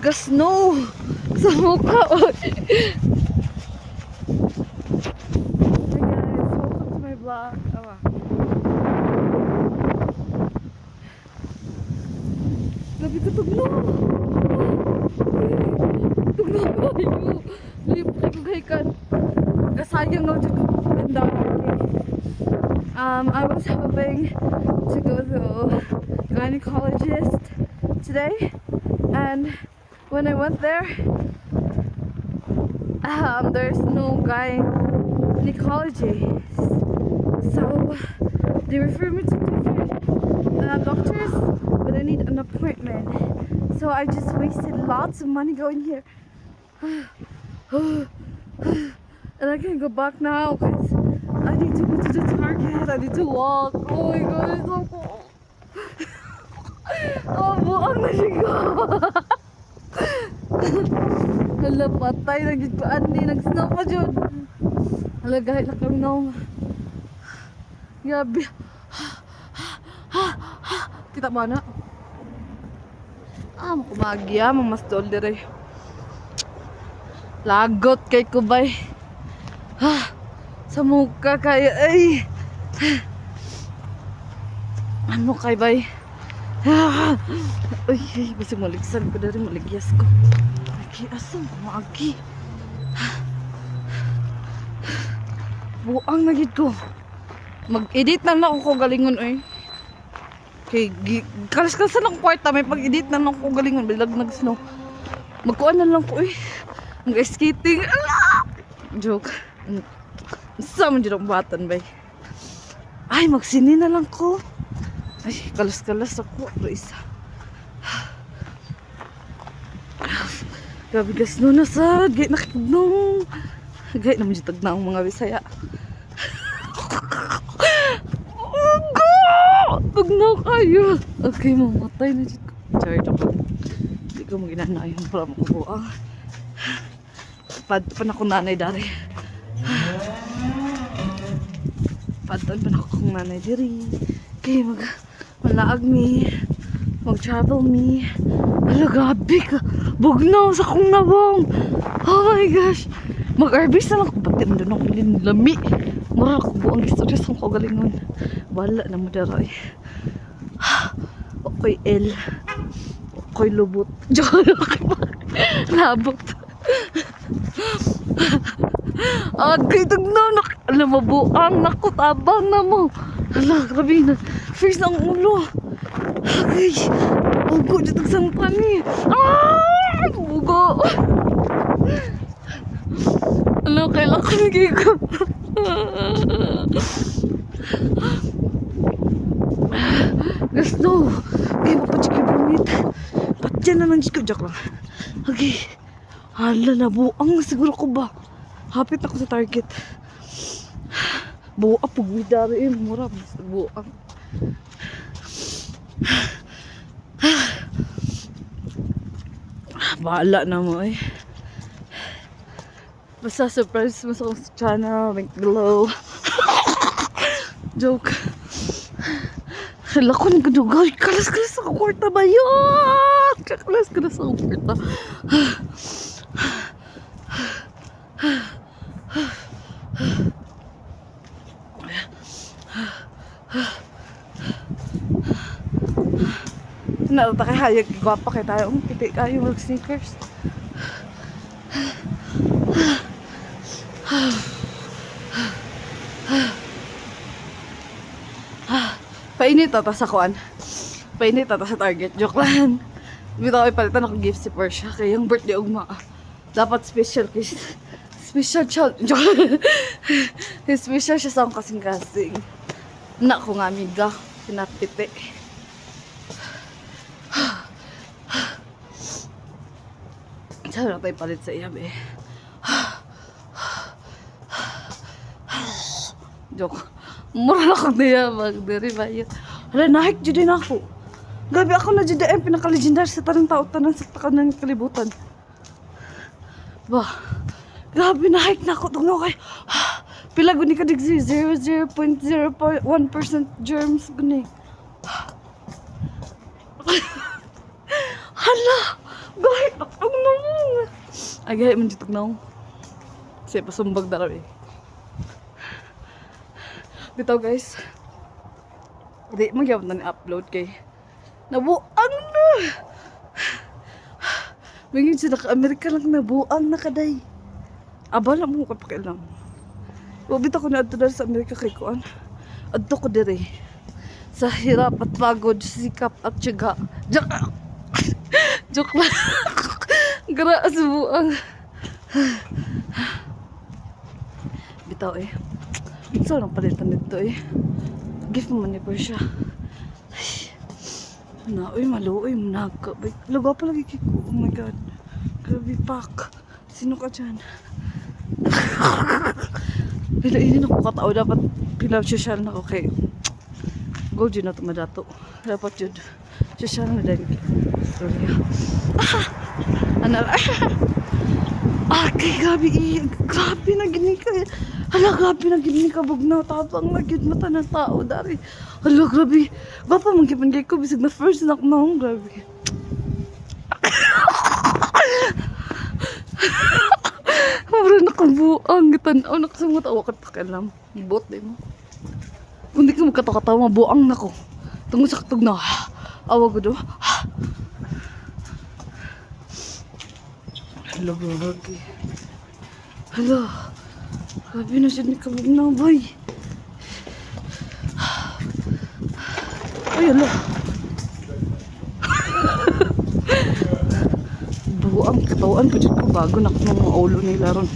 Nagka-snow sa mukha. Hi guys, welcome to my vlog. Gabi ka tugnaw. Tugnaw kayo. Libre ko kay kan. Kasayang na dyan. Ganda ko. I was hoping to go to gynecologist today, and when I went there, there's no gynecology, so they refer me to different doctors, but I need an appointment. So I just wasted lots of money going here, and I can't go back now because I need to go to the Target. I need to walk. Oh my god, it's so cold. Oh, buang na siya ko. Hala, patay. Nagigpaan ni. Nag-snow pa dyan. Hala, kahit lang kami na. Gabi. Kita ba na? Kumagya. Mamastol dire. Lagot kay Kubay. Sa mukha kaya. Ay. Ano kay bay? Ay, basta maligsan ko dari, maligyas ko. Lagi, asam, kumagi. Buang na gid ko. Mag-edit na lang ako galingon, oy. Kay, kalas-kalas lang kwarta, may pag-edit na lang ako galingon, bilag nag-snow. Magkuhan na lang ko, oy. Mag-skating. Joke. Sama dyan ang batan, bay. Ay, magsini na lang ko. Ay, kalas-kalas ako. Pero isa. Grabe gas no na sa. Gay nakikibnong. Gay naman dyan tagna ang mga Bisaya. Tagna kayo. Okay, mamatay na dyan ko. Sorry, dapat. Hindi ko maginana yun para makubuang. Padpan ako nanay dari. Padpan pa ako kong nanay diri. Okay, malaag mi, mag-travel mi. Hala, gabi ka. Bugnaw sa kong nabong. Oh my gosh. Mag-arbis na lang ko. Ba't yan doon ako lami? Mara ko buang istorya sa ko galingon. Wala na mo daray. Okay, L. Okay, lubot. Labot. Agay, tagnaw. Alam mo, buang. Naku, tabang na mo. Hala, grabe na. First ang ulo. Agay. Ugo, dito sang pani. Ugo. Hala, kailangan ko. Gusto. Ay, mapatsik yung bumit. Patyan na lang dito. Joke lang. Agay. Hala, nabuang na siguro ko ba. Hapit ako sa Target. Buang pagwidari mura basta buang. Bahala na mo eh. Basta surprise mo sa channel, make glow. Joke. Hala ko nagdugay. Kalas-kalas ako kwarta ba yun? Kalas-kalas ako kwarta. Nalata kay hayag, gwapa kay tayo. Piti kayo mag sneakers. Painit ata sa kuan. Painit ata sa Target. Joke lang. Bitaw ay palitan ako gift si Portia. Kaya yung birthday ugma. Dapat special kiss. Special child. Special siya sa akong kasing-kasing. Na ko nga amiga. Pinapiti. Sabi na tayo palit sa iya, be. Joke. Mura lang niya mag-diri ba yun. Hala, nahik dyan din ako. Gabi ako na dyan din pinaka-legendary sa tanang tao-tanan sa takan ng kalibutan. Ba, grabe nahik na ako. Tungnaw kayo. Pila guni ka dig 0.01% germs guni. Hala, gahit Agay man dito na. Kasi pasumbag na raw eh. Dito guys. Hindi, magyawad na ni-upload kay. Nabuang na! Mingin sila ka-Amerika lang nabuang na kaday. Abala mo ko pakialam. Wabit ako na adto sa Amerika kay Kuan. Adto ko dire. Sa hirap at pagod, sikap at tiyaga. Joke lang. Gara sa buang. Bitaw eh. So nang palitan nito eh. Gift mo man ni siya. Na, uy, maluoy, manaka. Lugaw pa lagi kiko. Oh my God. Grabe, pak. Sino ka dyan? Pila-inin ako katao. Dapat pila social na ako kay gold yun na tumadato. Dapat yun. Social na dahil. Sorry. Ano? Kay grabe eh. Grabe na gini ka. Hala, grabe na gini ka. Bugnaw, tapang nagyod mata ng tao. Dari. Hala, grabe. Bapa, magkipan kay ko. Bisig na first knock na akong grabe. Mura na kabuang. Tanaw na kasi mga tawa ka pakialam. Ibot din mo. Kung di ka magkatawa-tawa, buang na ko. Tungkol sa katog na. Awag ko do. Hala, grabe. Hala. Grabe na siya ni kabugnaw, boy. Ay, hala. Buang katawan pa dyan ko bago na mga ulo nila ron.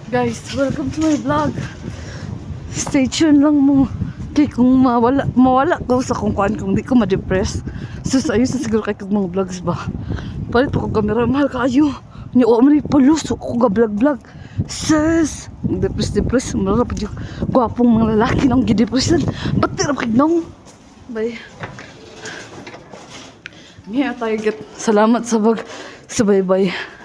Guys, welcome to my vlog. Stay tuned lang mo. Kaya kung mawala ko sa kung kuan, kung di ko ma-depress. So, ayos na siguro kayo mga vlogs ba. Palit pa ko camera, mahal kayo. Niyo, man paluso ko ga vlog. Sis! Depress. Mara pa dyan. Gwapong mga lalaki nang gidepressan. Ba't tira pa kagnong? Bye. Ngayon tayo get. Salamat sa bye-bye.